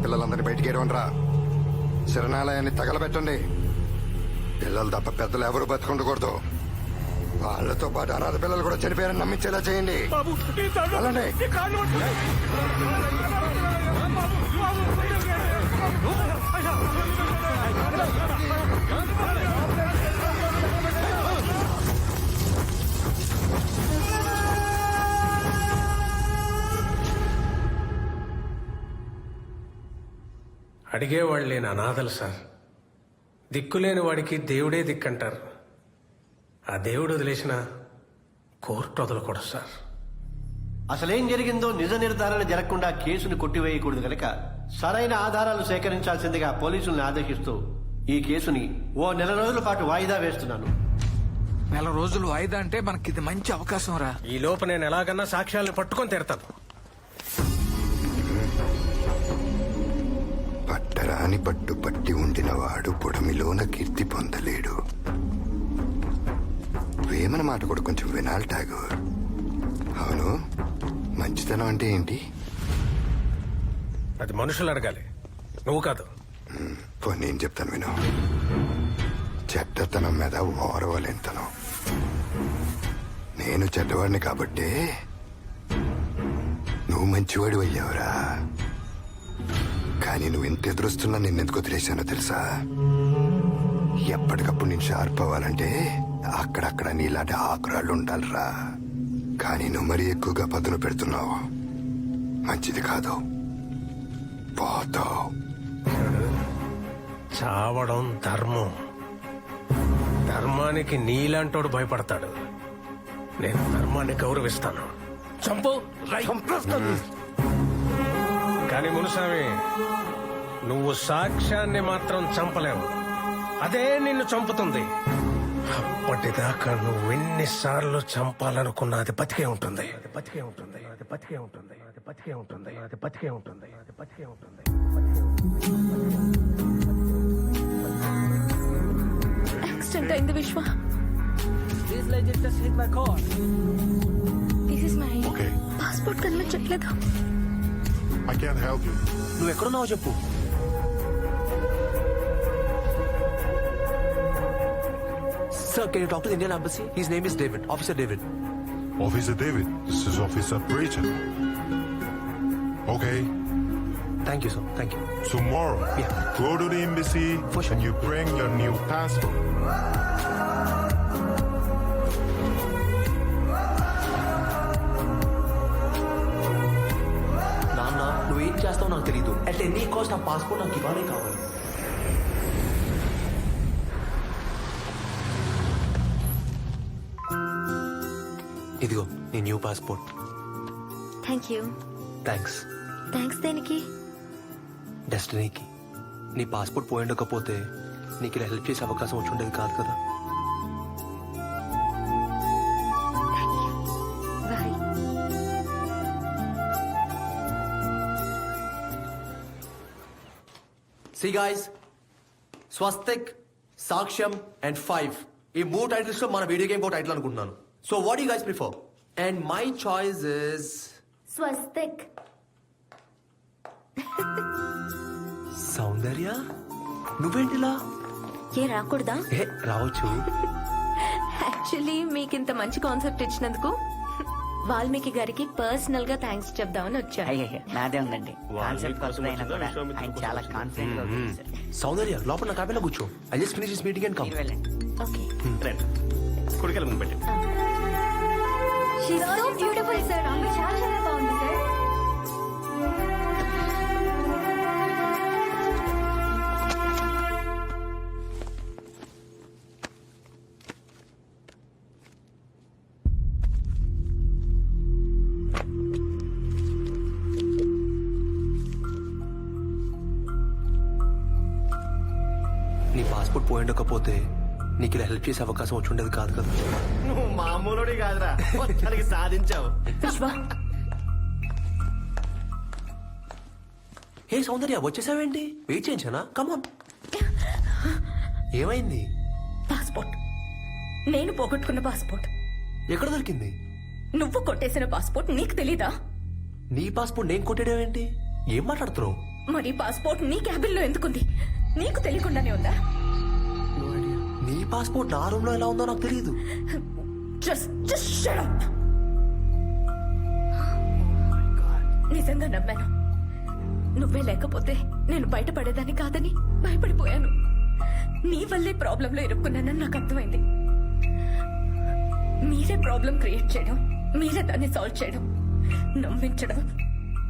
ఆడపిల్లలందరినీ బయటికి ఏడవండ్రా. శరణాలయాన్ని తగలబెట్టండి. పిల్లలు తప్ప పెద్దలు ఎవరు బతుకుండకూడదు. వాళ్ళతో పాటు అనాథ పిల్లలు కూడా చనిపోయారని నమ్మించేలా చేయండి. అలానే అడిగేవాళ్ళు లేని అనాథలు సార్. దిక్కులేని వాడికి దేవుడే దిక్కంటారు. ఆ దేవుడు వదిలేసిన కోర్టు వదలకూడదు సార్. అసలేం జరిగిందో నిజ నిర్ధారణ జరగకుండా కేసును కొట్టివేయకూడదు గనక సరైన ఆధారాలు సేకరించాల్సిందిగా పోలీసుల్ని ఆదేశిస్తూ ఈ కేసుని ఓ 1 రోజుల పాటు వాయిదా వేస్తున్నాను. 1 రోజులు వాయిదా అంటే మనకిది మంచి అవకాశం రా. ఈ లోపు నేను ఎలాగన్నా సాక్ష్యాలను పట్టుకొని తీరతాను. పట్టరాని పట్టు పట్టి ఉండినవాడు పొడమిలోన కీర్తి పొందలేడు. వేమన మాట కూడా కొంచెం వినాలి ఠాగూర్. అవును, మంచితనం అంటే ఏంటి? అది మనుషులు అడగాలి, నువ్వు కాదు. నేను చెప్తాను విను. చెడ్డతనం మీద ఓరవలేంతనం. నేను చెడ్డవాడిని కాబట్టే నువ్వు మంచివాడు అయ్యావురా. కానీ నువ్వు ఎంత ఎదురొస్తున్నా నిన్నెందుకు వదిలేశానో తెలుసా? ఎప్పటికప్పుడు నేను షార్ప్ అవ్వాలంటే అక్కడక్కడ నీలాంటి ఆకురాళ్ళు ఉండాలిరా. కానీ నువ్వు మరీ ఎక్కువగా పదును పెడుతున్నావు. మంచిది కాదు, పోతావు. చావడం ధర్మం. ధర్మానికి నీలాంటోడు భయపడతాడు. నేను ధర్మాన్ని గౌరవిస్తాను. చంపు, కానీ మునుస్వామి, నువ్వు సాక్ష్యాన్ని మాత్రం చంపలేవు. అదే నిన్ను చంపుతుంది. అప్పటిదాకా నువ్వు ఎన్నిసార్లు చంపాలనుకున్నా అది బతికే ఉంటుంది. అది బతికే ఉంటుంది. అది బతికే ఉంటుంది. అది బతికే ఉంటుంది. అది బతికే ఉంటుంది. అది బతికే ఉంటుంది. యాక్సిడెంట్ అయింది విశ్వ. Okay. పాస్పోర్ట్ కనిపించట్లేదు. I can't help you. నువ్వు ఎక్కడున్నావో చెప్పు. Sir, can you talk to the Indian Embassy? His name is David, Officer David. Officer David, this is Officer Breacher. Okay, Thank you, sir. Thank you. tomorrow, Yeah. go to the embassy For sure. and you bring your new passport. నాన్న, నువ్వేం చేస్తావో నాకు తెలీదు. At any cost నా passport నాకు ఇవ్వాలే కావాలి. ఇదిగో నీ new passport. Thank you. Thanks. Thanks దేనికి? డెస్టినీకి. నీ పాస్పోర్ట్ పోయి ఉండకపోతే నీకు ఇలా హెల్ప్ చేసే అవకాశం వచ్చి ఉండేది కాదు కదా. బాయ్. సి గైస్, స్వస్తిక్, సాక్ష్యం అండ్ 5 ఈ 3 టైటిల్స్ లో మన వీడియో గేమ్ టైటిల్ అనుకుంటున్నాను. So what you guys prefer? And my choice is Swastik. Soundarya. నువ్వేంటిలా? ఏ రాకూడదా? ఏ రావచ్చు. యాక్చువల్లీ మీకు ఇంత మంచి కాన్సెప్ట్ ఇచ్చినందుకు వాల్మీకి గారికి పర్సనల్ గా థ్యాంక్స్ చెప్దామని వచ్చాను. అయ్యయ్య, నాదే ఉందండి. కాన్సెప్ట్ కొత్తగా అయినా కూడా ఆయన చాలా కాన్ఫిడెంట్ గా ఉంది సార్. సౌందర్య లోపల నా క్యాబిన్ లో కూర్చో. I just finish this meeting and come. మీరు వెళ్ళండి. ఓకే. కుడికెళ్ళ ముందు పెట్టి. She's so beautiful sir. ఆమె చాలా చాలా బాగుంది సార్. నీ పాస్పోర్ట్ పోయి ఉండకపోతే నీకు ఇలా హెల్ప్ చేసే అవకాశం వచ్చి ఉండేది కాదు కదా. నువ్వు మామూలుడి కాదురా, మొత్తానికి సాధించావు. విశ్వ, హే సౌందర్య, వచ్చేసావేంటి? వెయిట్ చేయించానా? కమాన్. ఏమైంది? పాస్పోర్ట్. నేను పోగొట్టుకున్న పాస్పోర్ట్. ఎక్కడ దొరికింది? నువ్వు కొట్టేసిన పాస్పోర్ట్ నీకు తెలీదా? నీ పాస్పోర్ట్ నేను కొట్టేయడం ఏంటి? ఏం మాట్లాడుతున్నావు? మరి పాస్పోర్ట్ నీ క్యాబిన్ లో ఎందుకుంది? నీకు తెలియకుండానే ఉందా? నీ పాస్పోర్ట్ నా రూమ్ లో ఎలా ఉందో నాకు తెలియదు. Just shut up. నిజంగా నమ్మాను. నువ్వే లేకపోతే నేను బయటపడేదాన్ని కాదని భయపడిపోయాను. నీ వల్లే ప్రాబ్లంలో ఇరుక్కున్నానని నాకు అర్థమైంది. మీరే ప్రాబ్లం క్రియేట్ చేయడం, మీరే దాన్ని సాల్వ్ చేయడం, నమ్మించడం,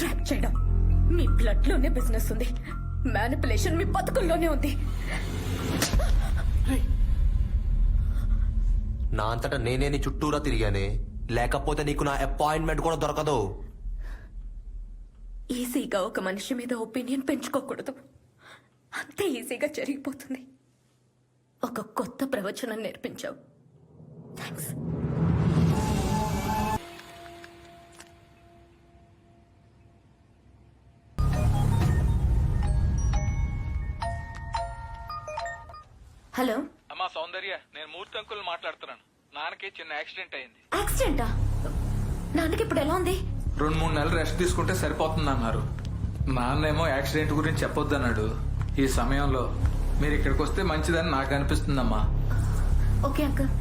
ట్రాప్ చేయడం. మీ బ్లడ్ లోనే బిజినెస్ ఉంది. మ్యానిపులేషన్ మీ బతుకుల్లోనే ఉంది. నా అంతటా నేనే నీ చుట్టూరా తిరిగానే, లేకపోతే నీకు నా అపాయింట్మెంట్ కూడా దొరకదు. ఈజీగా ఒక మనిషి మీద ఒపీనియన్ పెంచుకోకూడదు. అంతే ఈజీగా జరిగిపోతుంది. ఒక కొత్త ప్రవచనం నేర్పించావు. థ్యాంక్స్. హలో, అమ్మా సౌందర్య, నేను మూర్తి అంకుల్ మాట్లాడుతున్నాను. నాన్నకి చిన్న యాక్సిడెంట్ అయింది. యాక్సిడెంటా? నాన్నకి ఇప్పుడు ఎలా ఉంది? 2-3 నెలలు రెస్ట్ తీసుకుంటే సరిపోతుంది అన్నారు. నాన్నేమో యాక్సిడెంట్ గురించి చెప్పొద్దన్నాడు. ఈ సమయంలో మీరు ఇక్కడికి వస్తే మంచిదని నాకు అనిపిస్తుందమ్మా. ఓకే అంకుల్,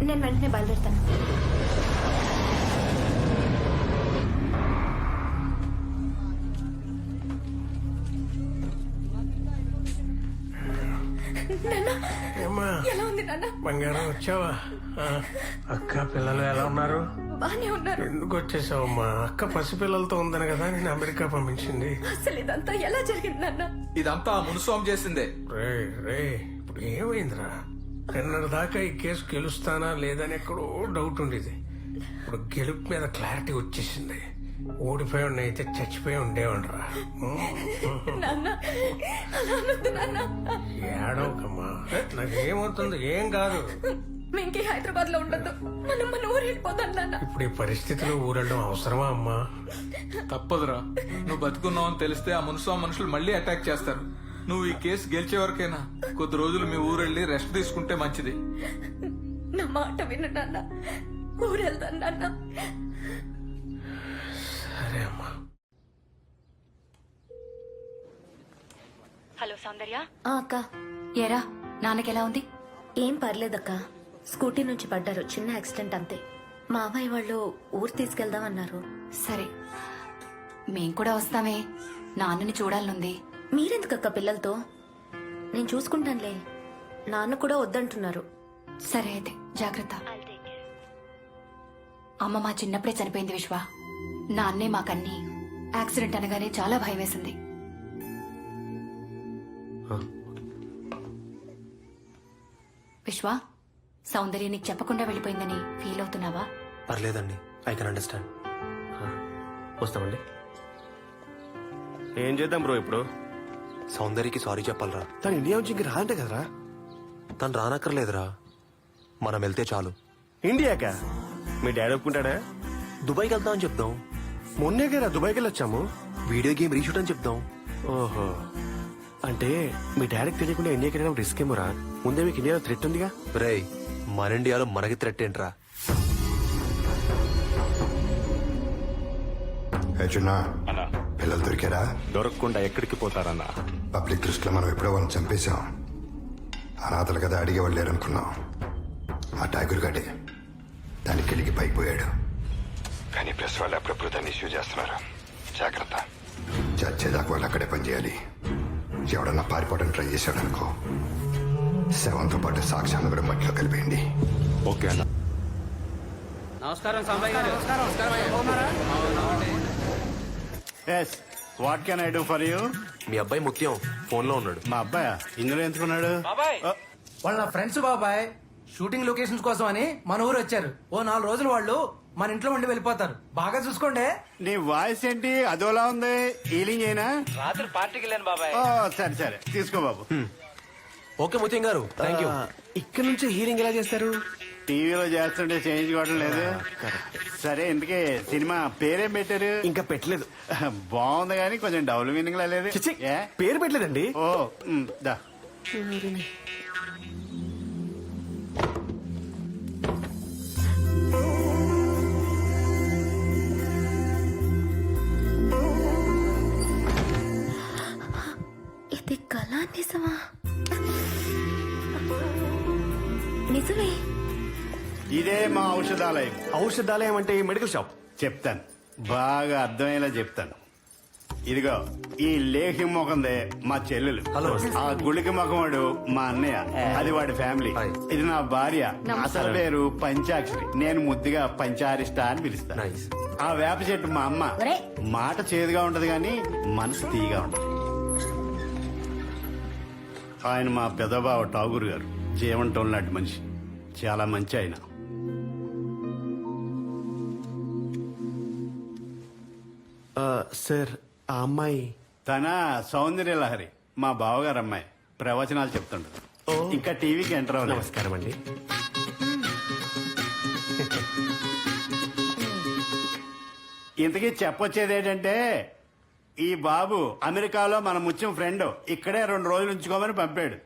నేను వెంటనే బయలుదేరుతాను. ఏమ్మా ఎలా ఉంది నాన్న? బంగారం వచ్చావా? అక్క పిల్లలు ఎలా ఉన్నారు? బానే ఉన్నారు. ఎందుకు వచ్చేసావమ్మా? అక్క పసిపిల్లలతో ఉందని కదా నేను అమెరికా పంపించింది. అసలు ఇదంతా ఎలా జరిగింది నాన్న? ఇదంతా మునుస్వామి చేసిందే. రే రే, ఇప్పుడు ఏమైందిరా? నిన్నటి దాకా ఈ కేసు గెలుస్తానా లేదని ఎక్కడో డౌట్ ఉండేది. ఇప్పుడు గెలుపు మీద క్లారిటీ వచ్చేసింది. ఓడిపోయి అయితే చచ్చిపోయి ఉండేవాడ్రా. నాన్న అలా అనొద్దు నాన్న. ఏడవకమ్మా, నాకేమవుతుంది? ఏం కాదు. వెంకీ హైదరాబాద్ లో ఉండద్దు. మనం మన ఊరు వెళ్ళిపోతాం నాన్న. ఇప్పుడు ఈ పరిస్థితిలో ఊరెళ్ళడం అవసరమా అమ్మా? తప్పదురా, నువ్వు బతుకున్నావు అని తెలిస్తే ఆ మునుస్వామి మనుషులు మళ్ళీ అటాక్ చేస్తారు. నువ్వు ఈ కేసు గెలిచే వరకైనా కొద్ది రోజులు మీ ఊరెళ్ళి రెస్ట్ తీసుకుంటే మంచిది. నా మాట విను నాన్న. ఊరు వెళ్తాను నాన్న. సరే అమ్మా. హలో సౌందర్య. అక్క, ఏరా నాన్నకి ఎలా ఉంది? ఏం పర్లేదక్క. స్కూటీ నుంచి పడ్డారు. చిన్న యాక్సిడెంట్ అంతే. మా అమ్మాయి వాళ్ళు ఊరు తీసుకెళ్దామన్నారు. సరే, మేం కూడా వస్తామే. నాన్నని చూడాలనుంది. మీరెందుకక్క పిల్లలతో? నేను చూసుకుంటానులే. నాన్న కూడా వద్దంటున్నారు. సరే అయితే జాగ్రత్త. అమ్మ మా చిన్నప్పుడే చనిపోయింది విశ్వ. నాన్నే మాకన్నీ. యాక్సిడెంట్ అనగానే చాలా భయం వేసింది. విశ్వ, సౌందర్య నీకు చెప్పకుండా వెళ్ళిపోయిందని ఫీల్ అవుతున్నావా? పర్లేదండి, ఐ కెన్ అండర్స్టాండ్. వస్తామండి. ఏం చేద్దాం బ్రో ఇప్పుడు? సౌందర్యకి సారీ చెప్పాలరా. తను ఇండియా నుంచి ఇంక రాంటే కదరా? తను రానక్కర్లేదురా, మనం వెళ్తే చాలు. ఇండియాకా? మీ డాడీ ఒప్పుకుంటాడా? దుబాయ్కి వెళ్తామని చెప్దాం. మొన్నే కదా దుబాయ్కి వెళ్ళొచ్చాము. వీడియో గేమ్ రీషూట్ అని చెప్దాం. ఓహో, అంటే మీ డాడీకి తెలియకుండా ఇండియాకి వెళ్ళడం రిస్క్ ఏమోరా? ముందే మీకు ఇండియాలో థ్రెట్ ఉందిగా. రేయ్, మన ఇండియాలో మనకి థ్రెట్ ఏంట్రా? చిన్నా, పిల్లలు దొరికారా? దొరకకుండా ఎక్కడికి పోతారన్నా? పబ్లిక్ దృష్టిలో మనం ఎప్పుడో వాళ్ళని చంపేశాం. అనాథలు కదా, అడిగేవాళ్ళు లేరనుకున్నాం. ఆ టైగర్ గడే దానికి వెళ్ళి పైకి పోయాడు. కానీ ప్రెస్ వాళ్ళు అప్పుడప్పుడు దాన్ని ఇష్యూ చేస్తున్నారు. జాగ్రత్త. చచ్చేదాకా వాళ్ళు అక్కడే పనిచేయాలి. ఎవడన్నా పారిపోవడానికి ట్రై చేశాడనుకో, శవంతో పాటు సాక్ష్యాన్ని కూడా మట్టిలో కలిపేయండి. ఓకే అన్న. నమస్కారం Sambaiah garu. What can I do for you? మీ అబ్బాయి ముత్యం ఫోన్ లో ఉన్నాడు. మా అబ్బాయి ఇందులో ఎందుకున్నాడు? వాళ్ళ నా ఫ్రెండ్స్ బాబాయ్. షూటింగ్ లొకేషన్స్ కోసం అని మన ఊరు వచ్చారు. ఓ 4 రోజులు వాళ్ళు మన ఇంట్లో ఉండి వెళ్ళిపోతారు. బాగా చూసుకోండి. నీ వాయిస్ ఏంటి అదోలా ఉంది? హీలింగ్ అయినా? రాత్రి పార్టీకి వెళ్ళాను బాబాయ్. సరే సరే, తీసుకో బాబు. ఓకే ముత్యం గారు, థ్యాంక్ యూ. ఇక్కడ నుంచి హీలింగ్ ఎలా చేస్తారు? టీవీలో చేస్తుంటే చేయించుకోవడం లేదు. సరే, ఇందుకే సినిమా పేరేం పెట్టారు? ఇంకా పెట్టలేదు. బాగుంది కానీ కొంచెం డబుల్ మీనింగ్ లా లేదు. చిచ్చి, ఏ? పేరు పెట్టలేదండి. ఓ దా. ఇదే మా ఔషధాలయం. ఔషధాలయం అంటే మెడికల్ షాప్. చెప్తాను, బాగా అర్థమయ్యేలా చెప్తాను. ఇదిగో ఈ లేహి ముఖందే మా చెల్లెలు. హలో. ఆ గుళికి ముఖముడు మా అన్నయ్య, అది వాడి ఫ్యామిలీ. ఇది నా భార్య, అసలు పేరు పంచాక్షరి. నేను ముద్దుగా పంచారిష్ట అని పిలుస్తాను. Nice. ఆ వేప చెట్టు మా అమ్మ. మాట చేదుగా ఉంటది కానీ మనసు తీగా ఉంటది. ఆయన మా పెదబావ ఠాగూర్ గారు, జీవంటం లాంటి మనిషి, చాలా మంచి ఆయన. సార్ ఆ అమ్మాయి తన సౌందర్య లహరి, మా బావగారు అమ్మాయి. ప్రవచనాలు చెప్తుండదు. ఇంకా టీవీకి ఎంటర్ అవ్వలేదు. నమస్కారం అండి. ఇంతకీ చెప్పొచ్చేది ఏంటంటే, ఈ బాబు అమెరికాలో మన ముత్యం ఫ్రెండ్, ఇక్కడే 2 రోజులు ఉంచుకోమని పంపాడు.